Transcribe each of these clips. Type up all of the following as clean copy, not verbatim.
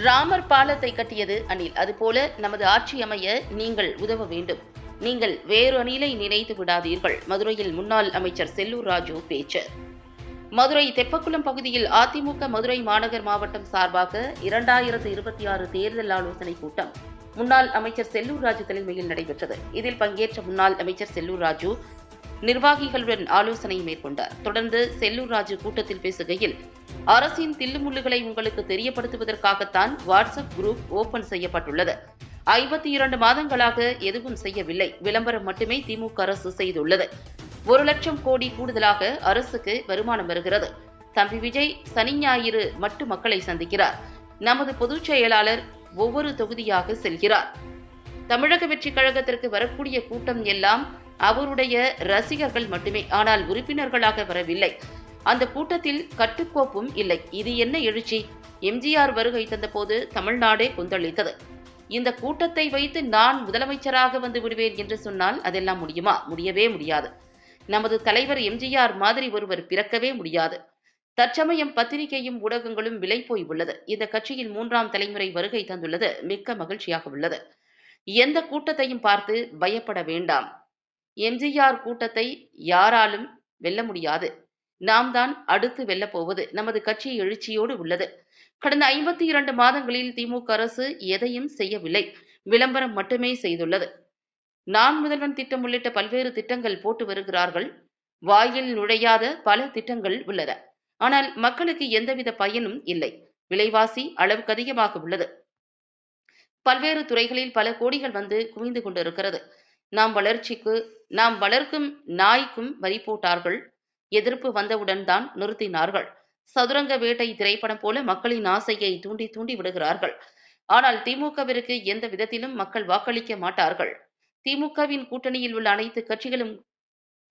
ராமர் பாலத்தை கட்டியது அணில். அதுபோல நமது ஆட்சி அமைய நீங்கள் உதவ வேண்டும். நீங்கள் வேறு அணிலை நினைத்து விடாதீர்கள். மதுரையில் முன்னாள் அமைச்சர் செல்லூர் ராஜு பேச்சு. மதுரை தெப்பக்குளம் பகுதியில் அதிமுக மதுரை மாநகர் மாவட்டம் சார்பாக 2026 தேர்தல் ஆலோசனைக் கூட்டம் முன்னாள் அமைச்சர் செல்லூர் ராஜு தலைமையில் நடைபெற்றது. இதில் பங்கேற்ற முன்னாள் அமைச்சர் செல்லூர் ராஜு நிர்வாகிகளுடன் ஆலோசனை மேற்கொண்டார். தொடர்ந்து செல்லூர் ராஜு கூட்டத்தில் பேசுகையில், அரசின் தில்லுமுள்ளுகளை உங்களுக்கு தெரியப்படுத்துவதற்காகத்தான் வாட்ஸ்அப் குரூப் ஓபன் செய்யப்பட்டுள்ளது. 52 மாதங்களாக எதுவும் செய்யவில்லை. விளம்பரம் மட்டுமே திமுக அரசு செய்துள்ளது. 1 லட்சம் கோடி கூடுதலாக அரசுக்கு வருமானம் வருகிறது. தம்பி விஜய் சனி ஞாயிறு மட்டும் மக்களை சந்திக்கிறார். நமது பொதுச் செயலாளர் ஒவ்வொரு தொகுதியாக செல்கிறார். தமிழக வெற்றிக் கழகத்திற்கு வரக்கூடிய கூட்டம் எல்லாம் அவருடைய ரசிகர்கள் மட்டுமே, ஆனால் உறுப்பினர்களாக வரவில்லை. அந்த கூட்டத்தில் கட்டுக்கோப்பும் இல்லை. இது என்ன எழுச்சி? எம்ஜிஆர் வருகை தந்தபோது தமிழ்நாடே கொந்தளித்தது. இந்த கூட்டத்தை வைத்து நான் முதலமைச்சராக வந்து விடுவேன் என்று சொன்னால் அதெல்லாம் முடியுமா? முடியவே முடியாது. நமது தலைவர் எம்ஜிஆர் மாதிரி ஒருவர் பிறக்கவே முடியாது. தற்சமயம் பத்திரிகையும் ஊடகங்களும் விலை போய் உள்ளது. இந்த கட்சியில் 3ஆம் தலைமுறை வருகை தந்துள்ளது மிக்க மகிழ்ச்சியாக உள்ளது. எந்த கூட்டத்தையும் பார்த்து பயப்பட வேண்டாம். எம்ஜிஆர் கூட்டத்தை யாராலும் வெல்ல முடியாது. நாம் தான் அடுத்து வெல்லப் போவது. நமது கட்சி எழுச்சியோடு உள்ளது. கடந்த 52 மாதங்களில் திமுக அரசு எதையும் செய்யவில்லை. விளம்பரம் மட்டுமே செய்துள்ளது. நான் முதல்வன் திட்டம் உள்ளிட்ட பல்வேறு திட்டங்கள் போட்டு வருகிறார்கள். வாயில் நுழையாத பல திட்டங்கள் உள்ளன. ஆனால் மக்களுக்கு எந்தவித பயனும் இல்லை. விலைவாசி அளவுக்கு அதிகமாக உள்ளது. பல்வேறு துறைகளில் பல கோடிகள் வந்து குவிந்து கொண்டிருக்கிறது. நாம் வளர்க்கும் நாய்க்கும் வரி போட்டார்கள். எதிர்ப்பு வந்தவுடன் தான் நிறுத்தினார்கள். சதுரங்க வேட்டை திரைப்படம் போல மக்களின் ஆசையை தூண்டி தூண்டி விடுகிறார்கள். ஆனால் திமுகவிற்கு எந்த விதத்திலும் மக்கள் வாக்களிக்க மாட்டார்கள். திமுகவின் கூட்டணியில் உள்ள அனைத்து கட்சிகளும்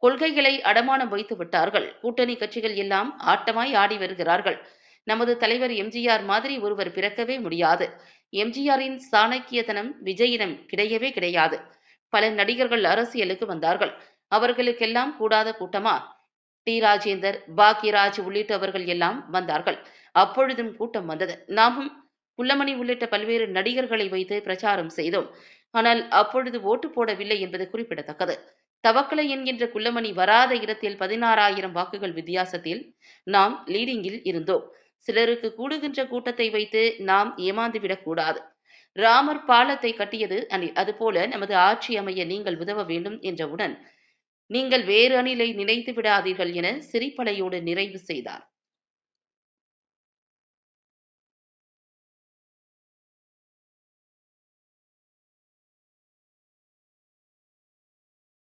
கொள்கைகளை அடமானம் வைத்து விட்டார்கள். கூட்டணி கட்சிகள் எல்லாம் ஆட்டமாய் ஆடி வருகிறார்கள். நமது தலைவர் எம்ஜிஆர் மாதிரி ஒருவர் பிறக்கவே முடியாது. எம்ஜிஆரின் சாணக்கியத்தனம் விஜயிடம் கிடையவே கிடையாது. பல நடிகர்கள் அரசியலுக்கு வந்தார்கள். அவர்களுக்கெல்லாம் கூடாத கூட்டமா? டி ராஜேந்தர், பாக்யராஜ் உள்ளிட்டவர்கள் எல்லாம் வந்தார்கள். அப்பொழுதும் கூட்டம் வந்தது. நாமும் புல்லமணி உள்ளிட்ட பல்வேறு நடிகர்களை வைத்து பிரச்சாரம் செய்தோம். ஆனால் அப்பொழுது ஓட்டு போடவில்லை என்பது குறிப்பிடத்தக்கது. தவக்கலை என்கின்ற குள்ளமணி வராத இடத்தில் 16,000 வாக்குகள் வித்தியாசத்தில் நாம் லீடிங்கில் இருந்தோம். சிலருக்கு கூடுகின்ற கூட்டத்தை வைத்து நாம் ஏமாந்துவிடக் கூடாது. ராமர் பாலத்தை கட்டியது அணில். அதுபோல நமது ஆட்சி அமைய நீங்கள் உதவ வேண்டும் என்றவுடன் நீங்கள் வேறு அணிலை நினைத்து விடாதீர்கள் என சிரிப்பலையோடு நிறைவு செய்தார்.